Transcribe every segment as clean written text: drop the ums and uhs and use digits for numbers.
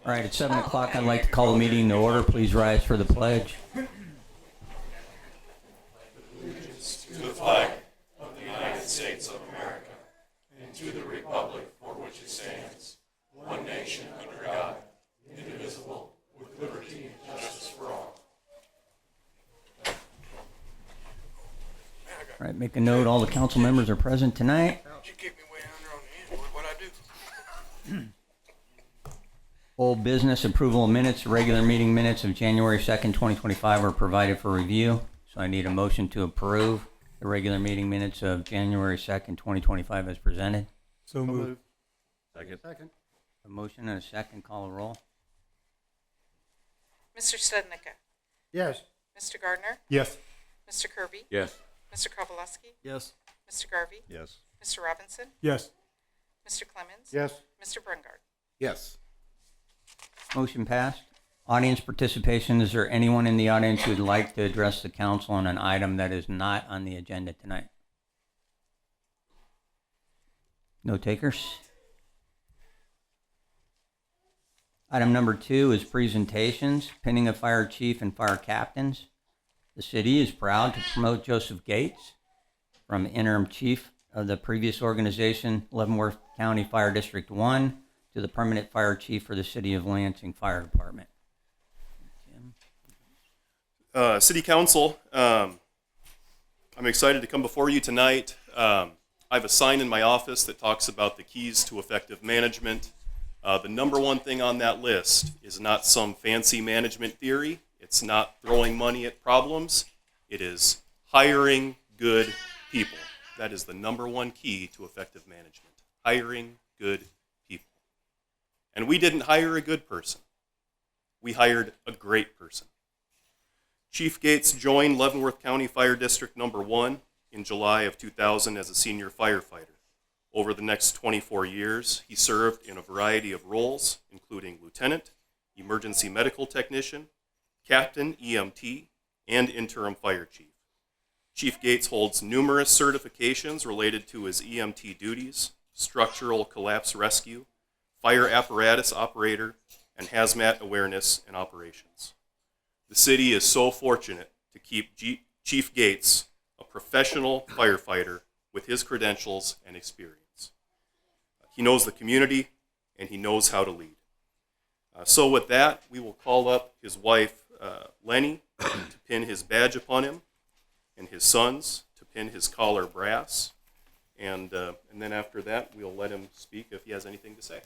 All right, at 7 o'clock, I'd like to call the meeting to order. Please rise for the pledge. To the flag of the United States of America and to the republic for which it stands, one nation under God, indivisible, with liberty and justice for all. All right, make a note, all the council members are present tonight. You kicked me way under on the end. What'd I do? Old business approval of minutes, regular meeting minutes of January 2nd, 2025 are provided for review. So I need a motion to approve the regular meeting minutes of January 2nd, 2025 as presented. So moved. Second. A motion and a second, call a roll. Mr. Stednicka, Yes. Mr. Gardner, Yes. Mr. Kirby, Yes. Mr. Kowalewski, Yes. Mr. Garvey, Yes. Mr. Robinson, Yes. Mr. Clemens, Yes. Mr. Brungard. Yes. Motion passed. Audience participation. Is there anyone in the audience who would like to address the council on an item that is not on the agenda tonight? No takers? Item number 2 is presentations, pinning of fire chief and fire captains. The city is proud to promote Joseph Gates from interim chief of the previous organization, Leavenworth County Fire District 1, to the permanent fire chief for the city of Lansing Fire Department. City Council, I'm excited to come before you tonight. I have a sign in my office that talks about the keys to effective management. The number one thing on that list is not some fancy management theory. It's not throwing money at problems. It is hiring good people. That is the number one key to effective management. Hiring good people. And we didn't hire a good person. We hired a great person. Chief Gates joined Leavenworth County Fire District Number 1 in July of 2000 as a senior firefighter. Over the next 24 years, he served in a variety of roles, including lieutenant, emergency medical technician, captain EMT, and interim fire chief. Chief Gates holds numerous certifications related to his EMT duties, structural collapse rescue, fire apparatus operator, and hazmat awareness and operations. The city is so fortunate to keep Chief Gates, a professional firefighter with his credentials and experience. He knows the community and he knows how to lead. So with that, we will call up his wife, Lenny, to pin his badge upon him, and his sons to pin his collar brass. And then after that, we'll let him speak if he has anything to say.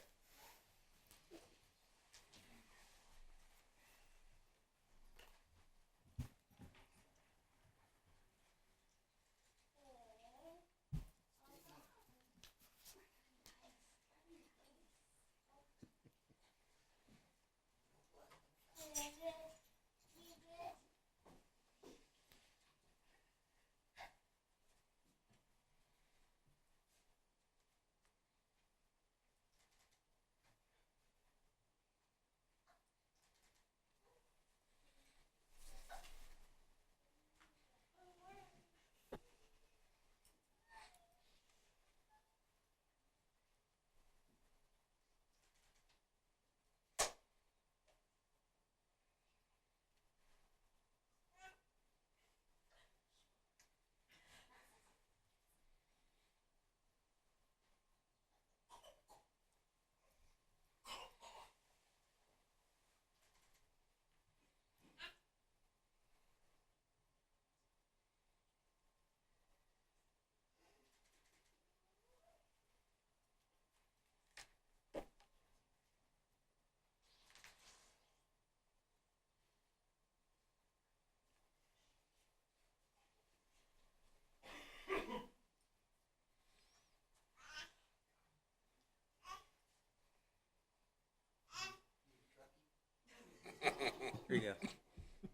Here you go.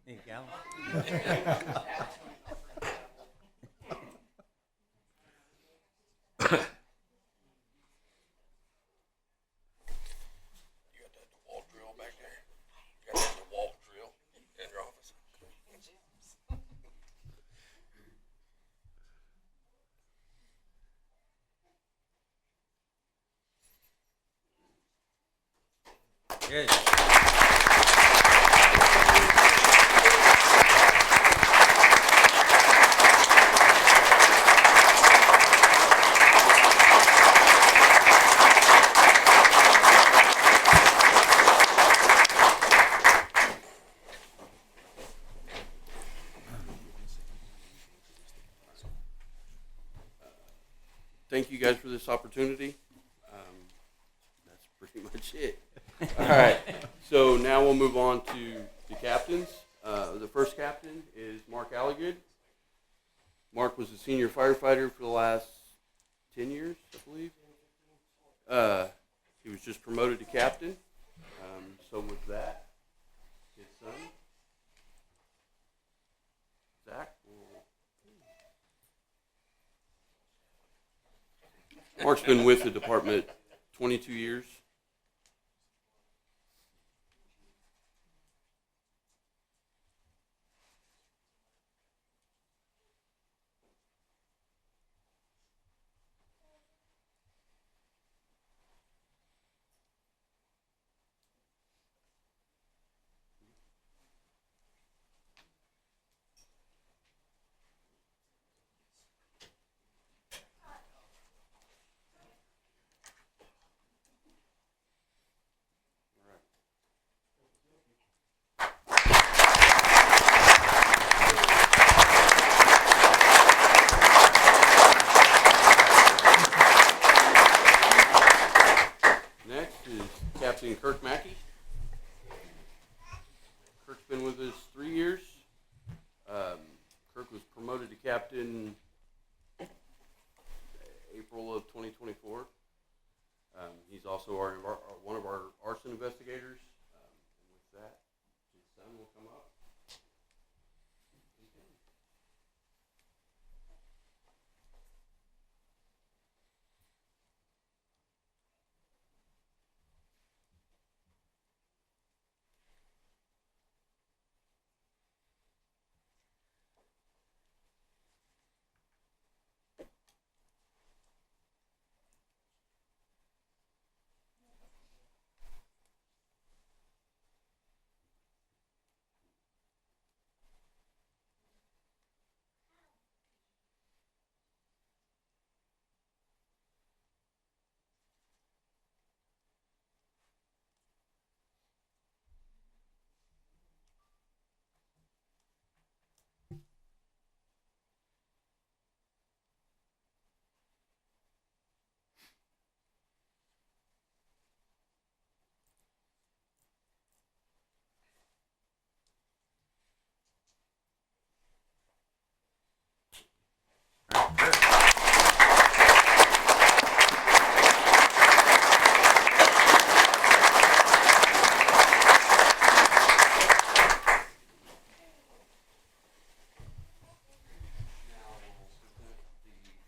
There you go. You got that DeWalt drill back there? You got that DeWalt drill in your office? Good. Thank you guys for this opportunity. That's pretty much it. All right. So now we'll move on to the captains. The first captain is Mark Alligood. Mark was a senior firefighter for the last 10 years, I believe. He was just promoted to captain. So was that his son, Zach. Mark's been with the department 22 years. Next is Captain Kirk Mackey. Kirk's been with us 3 years. Kirk was promoted to captain April of 2024. He's also one of our arson investigators. And with that, his son will come up.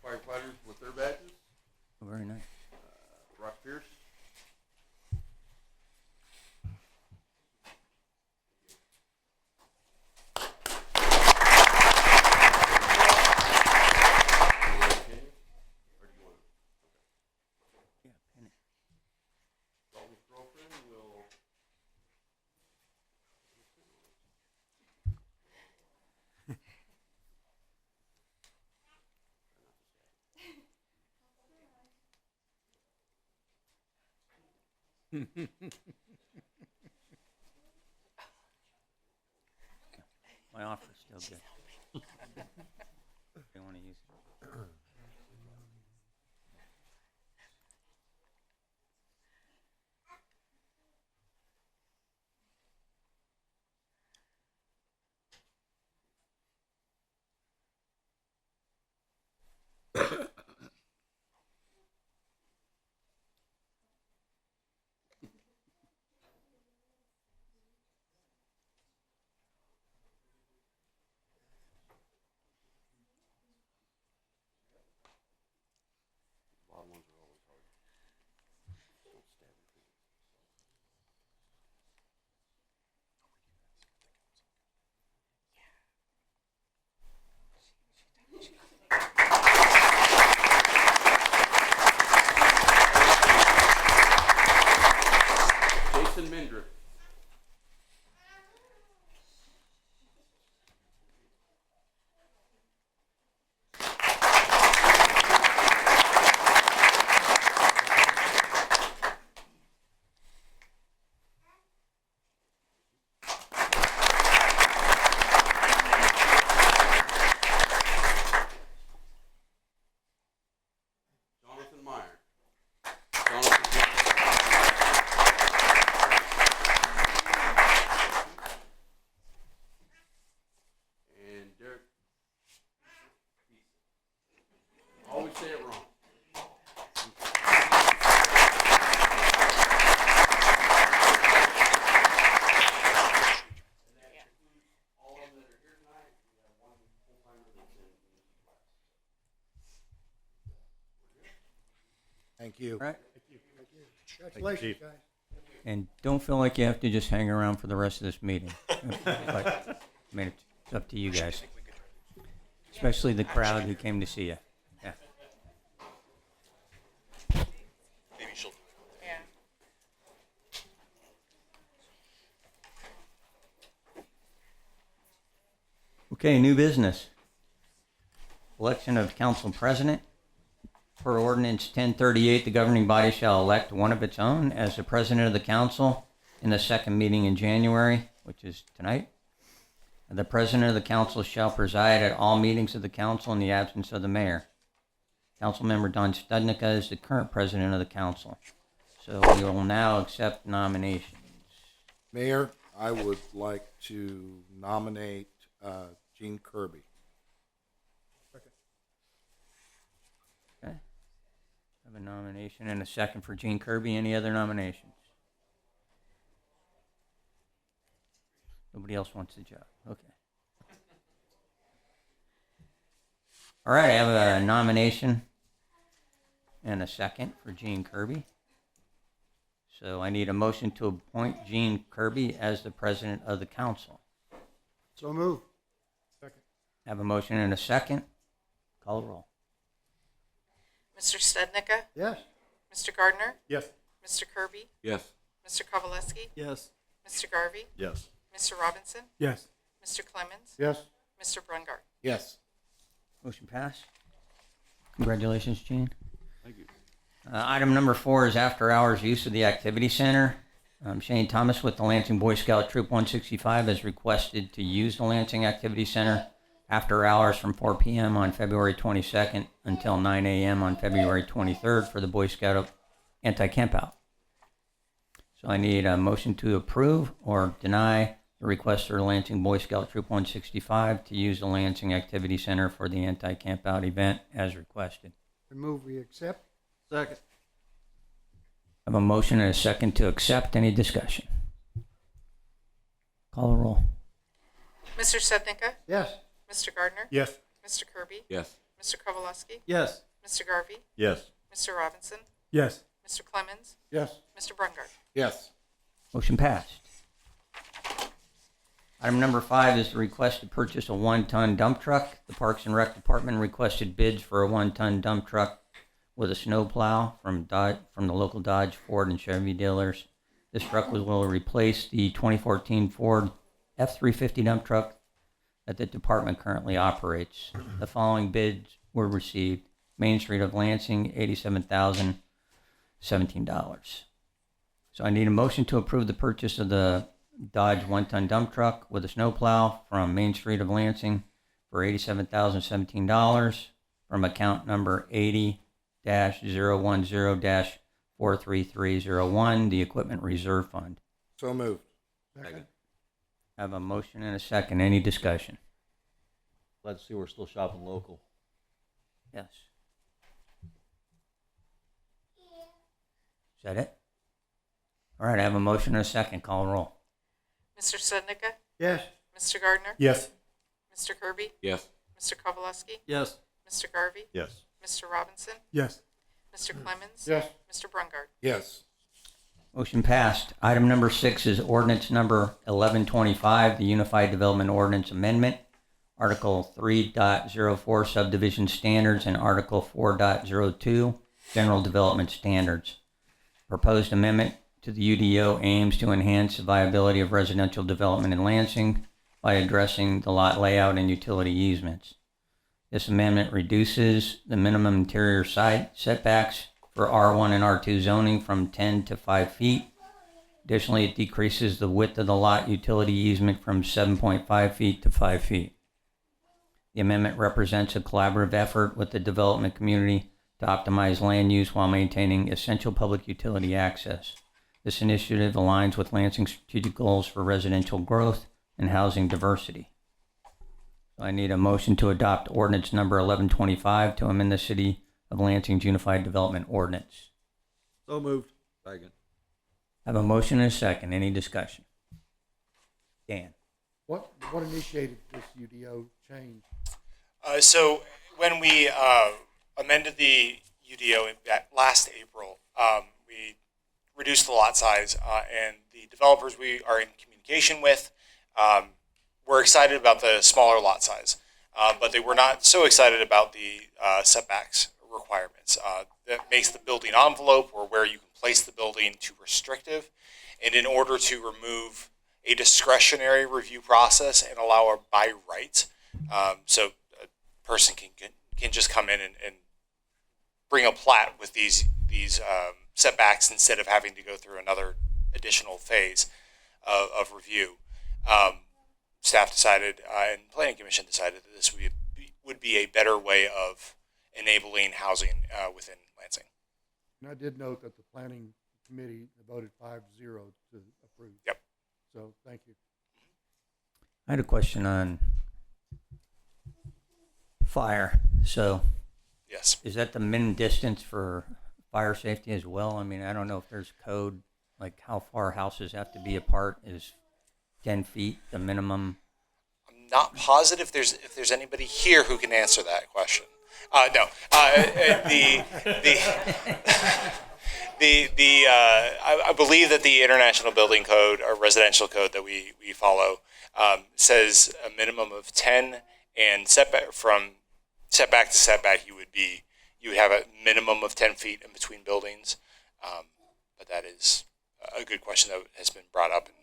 Firefighters with their badges. Very nice. Rock Pierce. Yeah, pin it. Dalton's girlfriend will. My offer's still good. They want to use it. Thank you. All right? Congratulations, guys. And don't feel like you have to just hang around for the rest of this meeting. But, I mean, it's up to you guys. Especially the crowd who came to see you. Yeah. Maybe she'll. Yeah. Okay, new business. Election of council president. Per ordinance 1038, the governing body shall elect one of its own as the president of the council in the second meeting in January, which is tonight. The president of the council shall preside at all meetings of the council in the absence of the mayor. Councilmember Don Studnicka is the current president of the council. So we will now accept nominations. Mayor, I would like to nominate Gene Kirby. Okay. I have a nomination and a second for Gene Kirby. Any other nominations? Nobody else wants the job. Okay. All right, I have a nomination and a second for Gene Kirby. So I need a motion to appoint Gene Kirby as the president of the council. So move. Second. I have a motion and a second. Call the roll. Mr. Stednicka? Yes. Mr. Gardner? Yes. Mr. Kirby? Yes. Mr. Kowaleski? Yes. Mr. Garvey? Yes. Mr. Robinson? Yes. Mr. Clemens? Yes. Mr. Brungart? Yes. Motion passed. Congratulations, Gene. Thank you. Item number 4 is after-hours use of the activity center. Shane Thomas with the Lansing Boy Scout Troop 165 has requested to use the Lansing Activity Center after hours from 4 p.m. on February 22nd until 9 a.m. on February 23rd for the Boy Scout anti-campout. So I need a motion to approve or deny the request for Lansing Boy Scout Troop 165 to use the Lansing Activity Center for the anti-campout event as requested. Move we accept. Second. I have a motion and a second to accept. Any discussion? Call the roll. Mr. Stednicka? Yes. Mr. Gardner? Yes. Mr. Kirby? Yes. Mr. Kowaleski? Yes. Mr. Garvey? Yes. Mr. Robinson? Yes. Mr. Clemens? Yes. Mr. Brungart? Yes. Motion passed. Item number 5 is the request to purchase a 1-ton dump truck. The Parks and Rec Department requested bids for a 1-ton dump truck with a snow plow from the local Dodge, Ford, and Chevy dealers. This truck will replace the 2014 Ford F-350 dump truck that the department currently operates. The following bids were received. Main Street of Lansing, $87,017. So I need a motion to approve the purchase of the Dodge 1-ton dump truck with a snowplow from Main Street of Lansing for $87,017 from account number 80-010-43301, the Equipment Reserve Fund. So moved. Second. I have a motion and a second. Any discussion? Glad to see we're still shopping local. Yes. Is that it? All right, I have a motion and a second. Call the roll. Mr. Stednicka? Yes. Mr. Gardner? Yes. Mr. Kirby? Yes. Mr. Kowaleski? Yes. Mr. Garvey? Yes. Mr. Robinson? Yes. Mr. Clemens? Yes. Mr. Brungart? Yes. Motion passed. Item number 6 is ordinance number 1125, the Unified Development Ordinance Amendment, Article 3.04 Subdivision Standards and Article 4.02 General Development Standards. Proposed amendment to the UDO aims to enhance the viability of residential development in Lansing by addressing the lot layout and utility easements. This amendment reduces the minimum interior side setbacks for R1 and R2 zoning from 10 to 5 feet. Additionally, it decreases the width of the lot utility easement from 7.5 feet to 5 feet. The amendment represents a collaborative effort with the development community to optimize land use while maintaining essential public utility access. This initiative aligns with Lansing's strategic goals for residential growth and housing diversity. So I need a motion to adopt ordinance number 1125 to amend the City of Lansing's Unified Development Ordinance. So moved. Second. I have a motion and a second. Any discussion? Dan. What initiated this UDO change? So when we amended the UDO last April. We reduced the lot size, and the developers we are in communication with were excited about the smaller lot size, but they were not so excited about the setbacks requirements. That makes the building envelope, or where you can place the building, too restrictive. And in order to remove a discretionary review process and allow a by right, so a person can just come in and bring a plat with these setbacks instead of having to go through another additional phase of review. Staff decided and Planning Commission decided that this would be a better way of enabling housing within Lansing. And I did note that the planning committee voted 5-0 to approve. Yep. So, thank you. I had a question on fire. So Yes. is that the min distance for fire safety as well? I mean, I don't know if there's code, like how far houses have to be apart. Is 10 feet the minimum? I'm not positive if there's anybody here who can answer that question. No. I believe that the International Building Code, or residential code that we follow, says a minimum of 10, and from setback to setback you would have a minimum of 10 feet in between buildings. But that is a good question that has been brought up and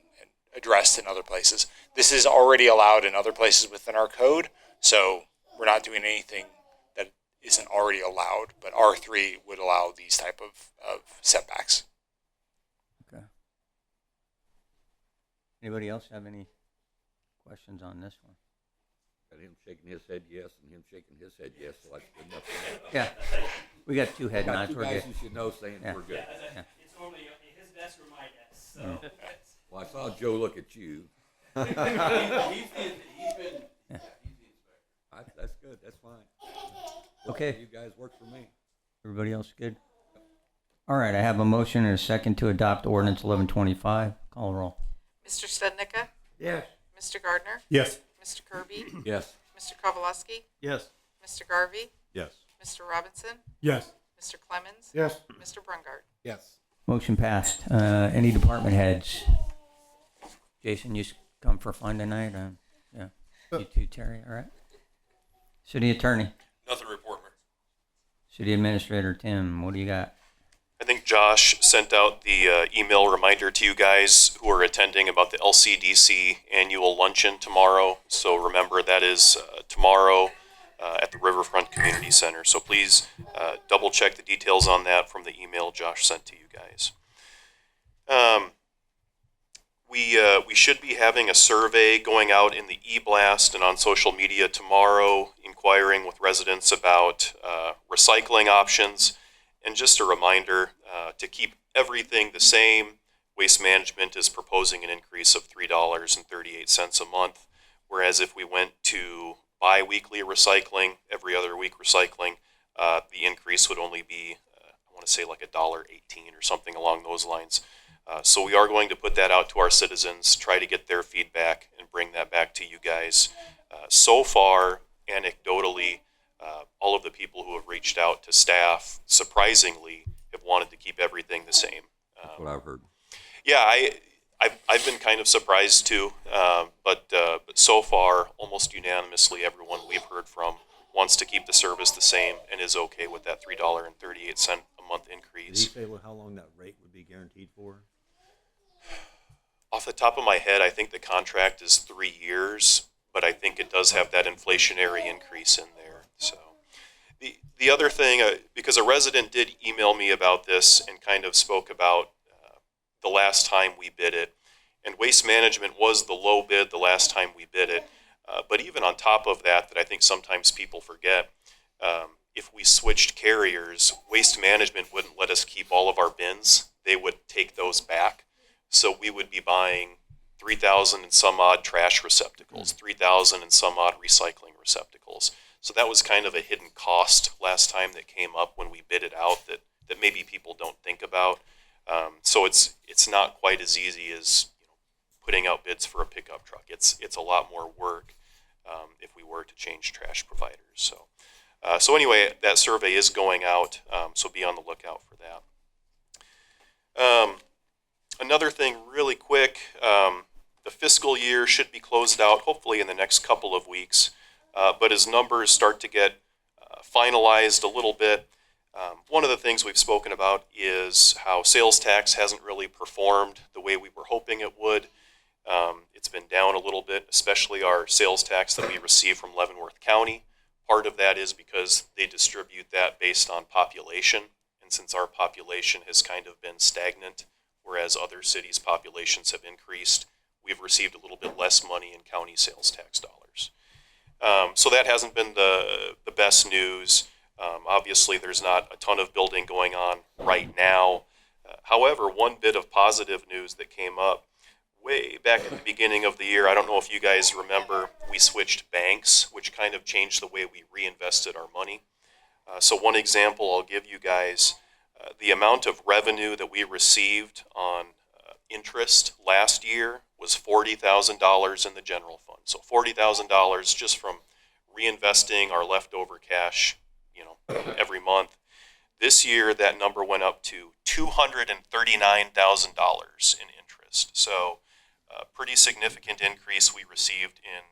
addressed in other places. This is already allowed in other places within our code, so we're not doing anything that isn't already allowed, but R3 would allow these type of setbacks. Okay. Anybody else have any questions on this one? Got him shaking his head yes, and him shaking his head yes, so that's good enough. Yeah. We got two head Got nods. two We're guys good. who should know saying Yeah. we're good. It's normally his guess or my guess. So Well, I saw Joe look at you. He's been. That's good. That's fine. Okay. You guys work for me. Everybody else good? All right. I have a motion and a second to adopt ordinance 1125. Call the roll. Mr. Stednicka? Yes. Mr. Gardner? Yes. Mr. Kirby? Yes. Mr. Kowalewski? Yes. Mr. Garvey? Yes. Mr. Robinson? Yes. Mr. Clemens? Yes. Mr. Brungart? Yes. Motion passed. Any department heads? Jason, you come for fun tonight? Yeah. You too, Terry. All right. City Attorney. Nothing to report, Mayor. City Administrator Tim. What do you got? I think Josh sent out the email reminder to you guys who are attending about the LCDC annual luncheon tomorrow. So remember, that is tomorrow at the Riverfront Community Center. So please double check the details on that from the email Josh sent to you guys. We should be having a survey going out in the e-blast and on social media tomorrow, inquiring with residents about recycling options. And just a reminder, to keep everything the same, Waste Management is proposing an increase of $3.38 a month, whereas if we went to bi-weekly recycling, every other week recycling, the increase would only be, I want to say like $1.18 or something along those lines. So we are going to put that out to our citizens, try to get their feedback and bring that back to you guys. So far, anecdotally, all of the people who have reached out to staff, surprisingly, have wanted to keep everything the same. That's what I've heard. Yeah, I've been kind of surprised too, but so far, almost unanimously, everyone we've heard from wants to keep the service the same and is okay with that $3.38 a month Did he increase. say how long that rate would be guaranteed for? Off the top of my head, I think the contract is 3 years, but I think it does have that inflationary increase in there. So the other thing, because a resident did email me about this and kind of spoke about the last time we bid it, and Waste Management was the low bid the last time we bid it. But even on top of that I think sometimes people forget, if we switched carriers, Waste Management wouldn't let us keep all of our bins. They would take those back. So we would be buying 3,000 and some odd trash receptacles, 3,000 and some odd recycling receptacles. So that was kind of a hidden cost last time that came up when we bid it out that maybe people don't think about. So it's not quite as easy as putting out bids for a pickup truck. It's a lot more work if we were to change trash providers. So So anyway, that survey is going out, so be on the lookout for that. Another thing really quick, the fiscal year should be closed out hopefully in the next couple of weeks, but as numbers start to get finalized a little bit, one of the things we've spoken about is how sales tax hasn't really performed the way we were hoping it would. It's been down a little bit, especially our sales tax that we receive from Leavenworth County. Part of that is because they distribute that based on population, and since our population has kind of been stagnant, whereas other cities' populations have increased, we've received a little bit less money in county sales tax dollars. So that hasn't been the best news. Obviously, there's not a ton of building going on right now. However, one bit of positive news that came up way back at the beginning of the year, I don't know if you guys remember, we switched banks, which kind of changed the way we reinvested our money. So one example I'll give you guys, the amount of revenue that we received on interest last year was $40,000 in the general fund. So $40,000 just from reinvesting our leftover cash, every month. This year, that number went up to $239,000 in interest. So pretty significant increase we received in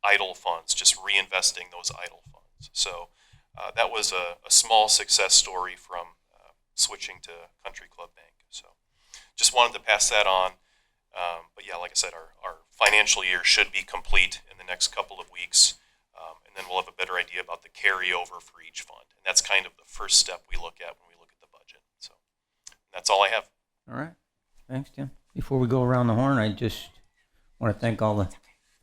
idle funds, just reinvesting those idle funds. So that was a small success story from switching to Country Club Bank. So just wanted to pass that on. But yeah, like I said, our financial year should be complete in the next couple of weeks. And then we'll have a better idea about the carryover for each fund. And that's kind of the first step we look at when we look at the budget. So that's all I have. All right. Thanks, Tim. Before we go around the horn, I just want to thank all the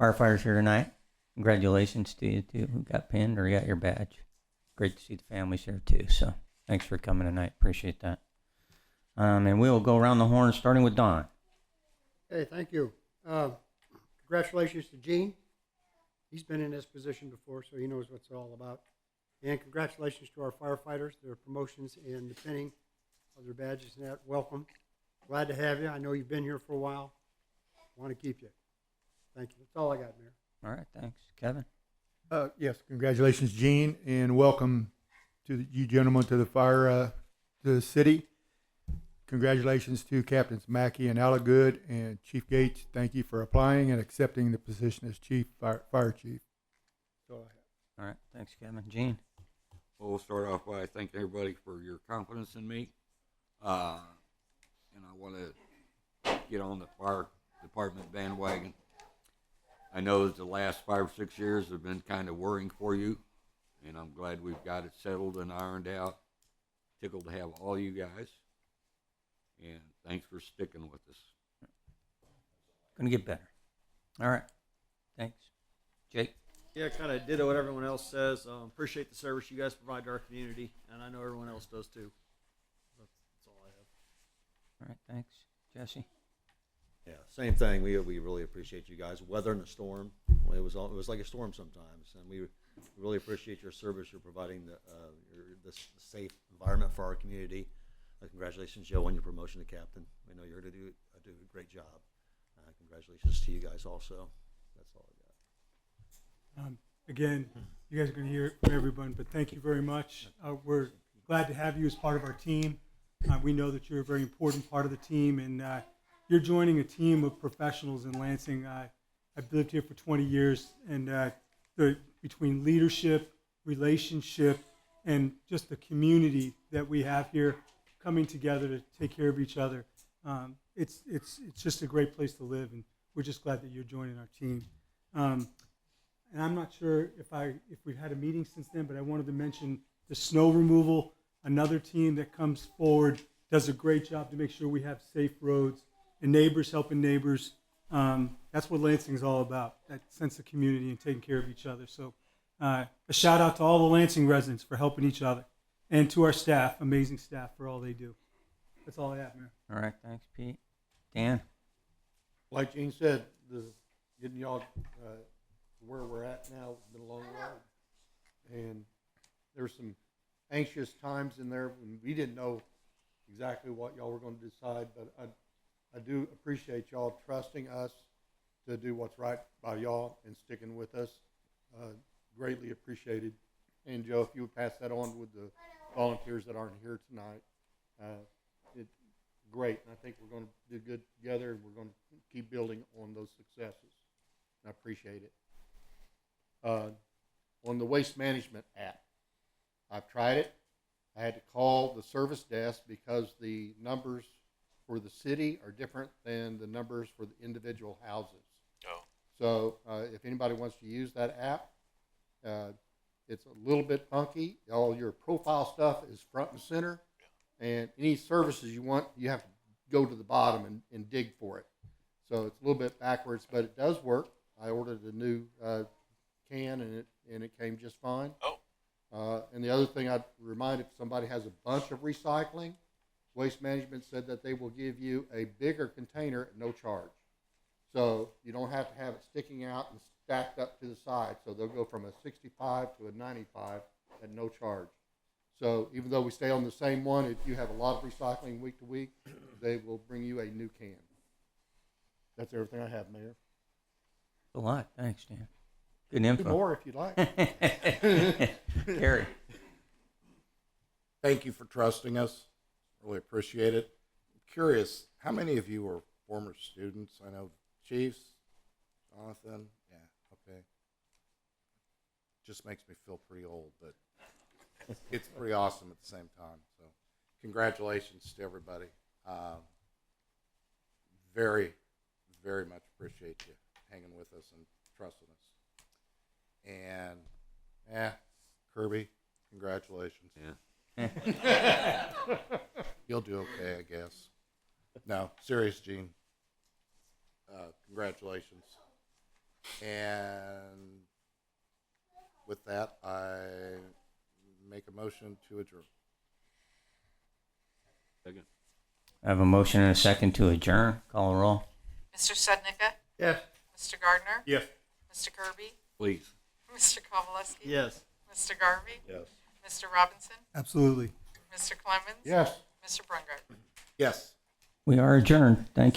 firefighters here tonight. Congratulations to you, too, who got pinned or got your badge. Great to see the families here, too. So thanks for coming tonight. Appreciate that. And we'll go around the horn, starting with Don. Hey, thank you. Congratulations to Gene. He's been in this position before, so he knows what it's all about. And congratulations to our firefighters, their promotions and the pinning of their badges and that. Welcome. Glad to have you. I know you've been here for a while. Want to keep you. Thank you. That's all I got, Mayor. All right. Thanks. Kevin? Yes, congratulations, Gene, and welcome to you gentlemen to the fire, to the city. Congratulations to Captains Mackey and Allagood and Chief Gates. Thank you for applying and accepting the position as fire chief. That's all I have. All right. Thanks, Kevin. Gene? Well, we'll start off by thanking everybody for your confidence in me. And I want to get on the fire department bandwagon. I know that the last 5 or 6 years have been kind of worrying for you, and I'm glad we've got it settled and ironed out. Tickled to have all you guys, and thanks for sticking with us. Going to get better. All right. Thanks. Jake? Yeah, kind of ditto what everyone else says. Appreciate the service you guys provide to our community, and I know everyone else does too. That's all I have. All right. Thanks. Jesse? Yeah, same thing. We really appreciate you guys weathering the storm. It was like a storm sometimes, and we really appreciate your service. You're providing this safe environment for our community. Congratulations, Joe, on your promotion to captain. We know you're going to do a great job. Congratulations to you guys also. That's all I got. Again, you guys are going to hear it from everyone, but thank you very much. We're glad to have you as part of our team. We know that you're a very important part of the team, and you're joining a team of professionals in Lansing. I've lived here for 20 years, and between leadership, relationship, and just the community that we have here coming together to take care of each other, it's just a great place to live, and we're just glad that you're joining our team. And I'm not sure if we've had a meeting since then, but I wanted to mention the snow removal. Another team that comes forward does a great job to make sure we have safe roads and neighbors helping neighbors. That's what Lansing is all about, that sense of community and taking care of each other. So a shout out to all the Lansing residents for helping each other, and to our staff, amazing staff, for all they do. That's all I have, Mayor. All right. Thanks, Pete. Dan? Like Gene said, getting y'all where we're at now has been a long road. And there's some anxious times in there when we didn't know exactly what y'all were going to decide, but I do appreciate y'all trusting us to do what's right by y'all and sticking with us. Greatly appreciated. And Joe, if you would pass that on with the volunteers that aren't here tonight, it's great. And I think we're going to do good together, and we're going to keep building on those successes. I appreciate it. On the waste management app, I've tried it. I had to call the service desk because the numbers for the city are different than the numbers for the individual houses. Oh. So if anybody wants to use that app, it's a little bit funky. All your profile stuff is front and center, and any services you want, you have to go to the bottom and dig for it. So it's a little bit backwards, but it does work. I ordered a new can, and it came just fine. Oh. And the other thing I'd remind, if somebody has a bunch of recycling, Waste Management said that they will give you a bigger container at no charge. So you don't have to have it sticking out and stacked up to the side. So they'll go from a 65 to a 95 at no charge. So even though we stay on the same one, if you have a lot of recycling week to week, they will bring you a new can. That's everything I have, Mayor. A lot. Thanks, Dan. Good info. Do more if you'd like. Gary. Thank you for trusting us. Really appreciate it. I'm curious, how many of you are former students? I know Chiefs, Jonathan. Yeah, okay. Just makes me feel pretty old, but it's pretty awesome at the same time. So congratulations to everybody. Very, very much appreciate you hanging with us and trusting us. And Kirby, congratulations. Yeah. You'll do okay, I guess. No, serious, Gene. Congratulations. And with that, I make a motion to adjourn. Second. I have a motion and a second to adjourn. Call a roll. Mr. Sednicka? Yes. Mr. Gardner? Yes. Mr. Kirby? Please. Mr. Kovaleski? Yes. Mr. Garvey? Yes. Mr. Robinson? Absolutely. Mr. Clemens? Yes. Mr. Brungart? Yes. We are adjourned. Thank you.